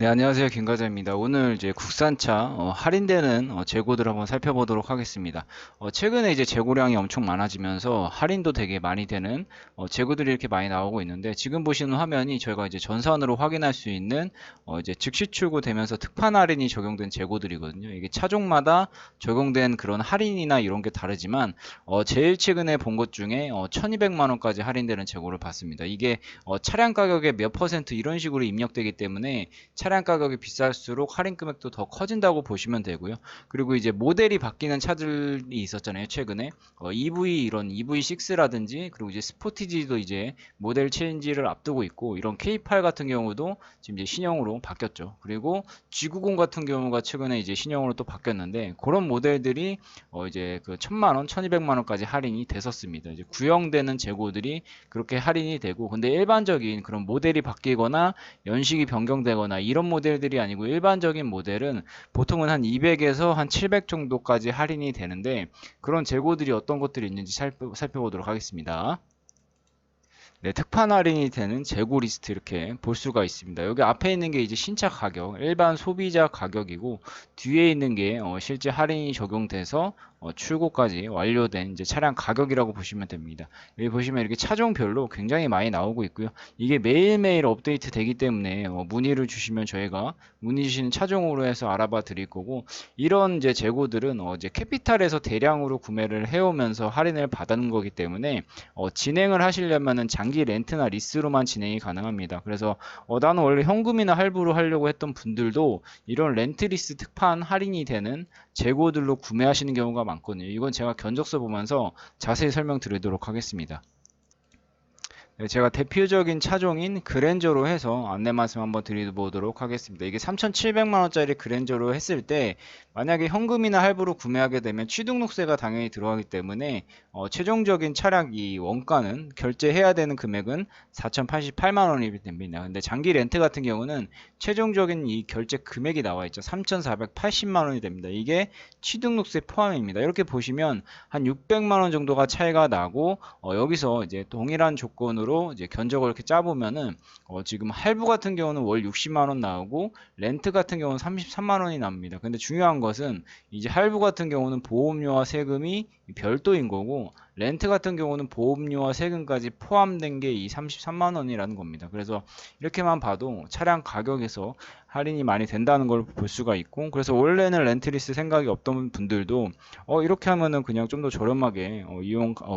네, 안녕하세요. 김과장입니다. 오늘 이제 국산차 할인되는 재고들을 한번 살펴보도록 하겠습니다. 최근에 이제 재고량이 엄청 많아지면서 할인도 되게 많이 되는 재고들이 이렇게 많이 나오고 있는데, 지금 보시는 화면이 저희가 이제 전산으로 확인할 수 있는 이제 즉시 출고되면서 특판 할인이 적용된 재고들이거든요. 이게 차종마다 적용된 그런 할인이나 이런 게 다르지만 제일 최근에 본 것 중에 1200만 원까지 할인되는 재고를 봤습니다. 이게 차량 가격의 몇 퍼센트 이런 식으로 입력되기 때문에 차량 가격이 비쌀수록 할인 금액도 더 커진다고 보시면 되고요. 그리고 이제 모델이 바뀌는 차들이 있었잖아요. 최근에 EV 이런 EV6라든지 그리고 이제 스포티지도 이제 모델 체인지를 앞두고 있고, 이런 K8 같은 경우도 지금 이제 신형으로 바뀌었죠. 그리고 G90 같은 경우가 최근에 이제 신형으로 또 바뀌었는데, 그런 모델들이 이제 그 1000만 원, 1200만 원까지 할인이 됐었습니다. 이제 구형되는 재고들이 그렇게 할인이 되고, 근데 일반적인 그런 모델이 바뀌거나 연식이 변경되거나 이런 모델들이 아니고, 일반적인 모델은 보통은 한 200에서 한 700 정도까지 할인이 되는데, 그런 재고들이 어떤 것들이 있는지 살펴보도록 하겠습니다. 네, 특판 할인이 되는 재고 리스트 이렇게 볼 수가 있습니다. 여기 앞에 있는 게 이제 신차 가격, 일반 소비자 가격이고, 뒤에 있는 게 실제 할인이 적용돼서 출고까지 완료된 이제 차량 가격이라고 보시면 됩니다. 여기 보시면 이렇게 차종별로 굉장히 많이 나오고 있고요. 이게 매일매일 업데이트 되기 때문에 문의를 주시면 저희가 문의 주시는 차종으로 해서 알아봐 드릴 거고, 이런 이제 재고들은 이제 캐피탈에서 대량으로 구매를 해오면서 할인을 받는 거기 때문에 진행을 하시려면은 장기 렌트나 리스로만 진행이 가능합니다. 그래서 나는 원래 현금이나 할부로 하려고 했던 분들도 이런 렌트 리스 특판 할인이 되는 재고들로 구매하시는 경우가 많거든요. 이건 제가 견적서 보면서 자세히 설명드리도록 하겠습니다. 네, 제가 대표적인 차종인 그랜저로 해서 안내 말씀 한번 드려보도록 하겠습니다. 이게 3,700만 원짜리 그랜저로 했을 때, 만약에 현금이나 할부로 구매하게 되면 취등록세가 당연히 들어가기 때문에 최종적인 차량 이 원가는, 결제해야 되는 금액은 4,088만 원이 됩니다. 근데 장기 렌트 같은 경우는 최종적인 이 결제 금액이 나와 있죠. 3,480만 원이 됩니다. 이게 취등록세 포함입니다. 이렇게 보시면 한 600만 원 정도가 차이가 나고, 여기서 이제 동일한 조건으로 이제 견적을 이렇게 짜보면은 지금 할부 같은 경우는 월 60만 원 나오고, 렌트 같은 경우는 33만 원이 납니다. 근데 중요한 것은 이제 할부 같은 경우는 보험료와 세금이 별도인 거고, 렌트 같은 경우는 보험료와 세금까지 포함된 게 이 33만 원이라는 겁니다. 그래서 이렇게만 봐도 차량 가격에서 할인이 많이 된다는 걸 볼 수가 있고, 그래서 원래는 렌트리스 생각이 없던 분들도 이렇게 하면은 그냥 좀 더 저렴하게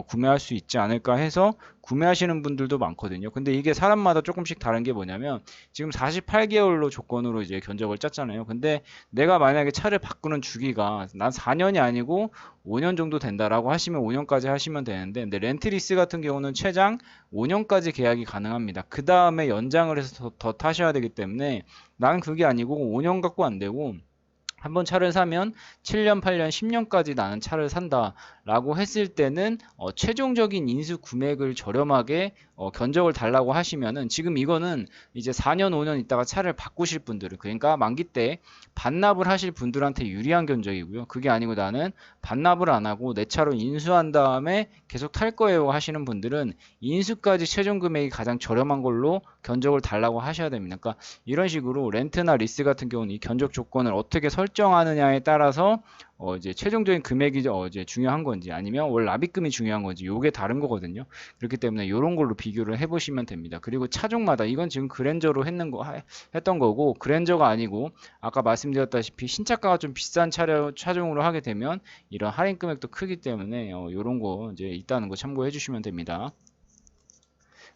구매할 수 있지 않을까 해서 구매하시는 분들도 많거든요. 근데 이게 사람마다 조금씩 다른 게 뭐냐면, 지금 48개월로 조건으로 이제 견적을 짰잖아요. 근데 내가 만약에 차를 바꾸는 주기가 난 4년이 아니고 5년 정도 된다라고 하시면 5년까지 하시면 되는데, 근데 렌트리스 같은 경우는 최장 5년까지 계약이 가능합니다. 그 다음에 연장을 해서 더 타셔야 되기 때문에, 나는 그게 아니고 5년 갖고 안 되고 한번 차를 사면 7년, 8년, 10년까지 나는 차를 산다라고 했을 때는 최종적인 인수 금액을 저렴하게 견적을 달라고 하시면은, 지금 이거는 이제 4년, 5년 있다가 차를 바꾸실 분들은, 그러니까 만기 때 반납을 하실 분들한테 유리한 견적이고요. 그게 아니고 나는 반납을 안 하고 내 차로 인수한 다음에 계속 탈 거예요 하시는 분들은, 인수까지 최종 금액이 가장 저렴한 걸로 견적을 달라고 하셔야 됩니다. 그러니까 이런 식으로 렌트나 리스 같은 경우는 이 견적 조건을 어떻게 설정하느냐에 따라서 이제 최종적인 금액이 이제 중요한 건지, 아니면 월 납입금이 중요한 건지, 요게 다른 거거든요. 그렇기 때문에 이런 걸로 비교를 해보시면 됩니다. 그리고 차종마다, 이건 지금 그랜저로 했던 거고, 그랜저가 아니고 아까 말씀드렸다시피 신차가가 좀 비싼 차종으로 하게 되면 이런 할인 금액도 크기 때문에 이런 거 이제 있다는 거 참고해 주시면 됩니다.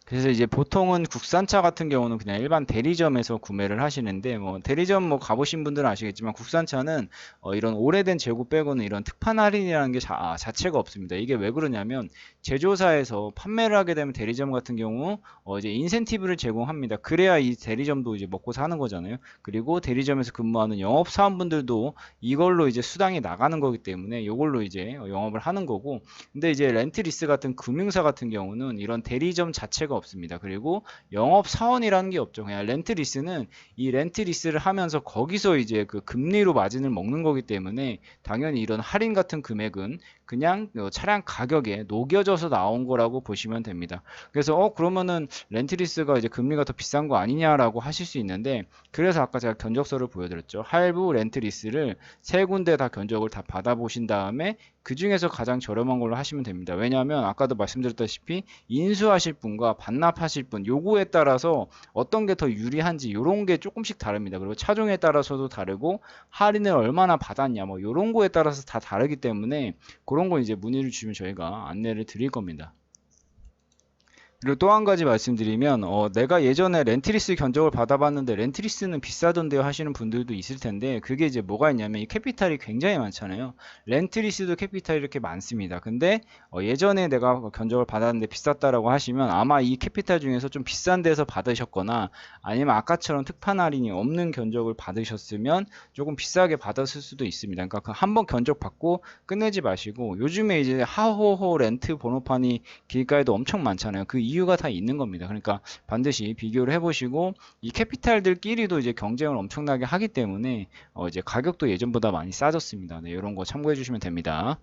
그래서 이제 보통은 국산차 같은 경우는 그냥 일반 대리점에서 구매를 하시는데, 뭐 대리점 뭐 가보신 분들은 아시겠지만, 국산차는 이런 오래된 재고 빼고는 이런 특판 할인이라는 게 자체가 없습니다. 이게 왜 그러냐면, 제조사에서 판매를 하게 되면 대리점 같은 경우 이제 인센티브를 제공합니다. 그래야 이 대리점도 이제 먹고 사는 거잖아요. 그리고 대리점에서 근무하는 영업사원분들도 이걸로 이제 수당이 나가는 거기 때문에 이걸로 이제 영업을 하는 거고, 근데 이제 렌트리스 같은 금융사 같은 경우는 이런 대리점 자체가 없습니다. 그리고 영업사원이라는 게 없죠. 그냥 렌트리스는 이 렌트리스를 하면서 거기서 이제 그 금리로 마진을 먹는 거기 때문에 당연히 이런 할인 같은 금액은 그냥 차량 가격에 녹여져서 나온 거라고 보시면 됩니다. 그래서 그러면은 렌트리스가 이제 금리가 더 비싼 거 아니냐라고 하실 수 있는데, 그래서 아까 제가 견적서를 보여드렸죠. 할부 렌트리스를 세 군데 다 견적을 다 받아보신 다음에 그 중에서 가장 저렴한 걸로 하시면 됩니다. 왜냐하면 아까도 말씀드렸다시피 인수하실 분과 반납하실 분 요거에 따라서 어떤 게 더 유리한지 요런 게 조금씩 다릅니다. 그리고 차종에 따라서도 다르고 할인을 얼마나 받았냐 뭐 요런 거에 따라서 다 다르기 때문에 그런 거 이제 문의를 주시면 저희가 안내를 드릴 겁니다. 그리고 또 한 가지 말씀드리면 내가 예전에 렌트리스 견적을 받아봤는데 렌트리스는 비싸던데요 하시는 분들도 있을 텐데, 그게 이제 뭐가 있냐면 이 캐피탈이 굉장히 많잖아요. 렌트리스도 캐피탈이 이렇게 많습니다. 근데 예전에 내가 견적을 받았는데 비쌌다라고 하시면 아마 이 캐피탈 중에서 좀 비싼 데서 받으셨거나 아니면 아까처럼 특판 할인이 없는 견적을 받으셨으면 조금 비싸게 받았을 수도 있습니다. 그러니까 그 한번 견적 받고 끝내지 마시고, 요즘에 이제 하호호 렌트 번호판이 길가에도 엄청 많잖아요. 그 이유가 다 있는 겁니다. 그러니까 반드시 비교를 해보시고, 이 캐피탈들끼리도 이제 경쟁을 엄청나게 하기 때문에 이제 가격도 예전보다 많이 싸졌습니다. 네, 이런 거 참고해 주시면 됩니다.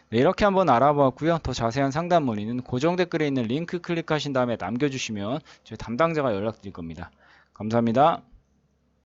네, 이렇게 한번 알아보았고요. 더 자세한 상담 문의는 고정 댓글에 있는 링크 클릭하신 다음에 남겨주시면 저희 담당자가 연락드릴 겁니다. 감사합니다.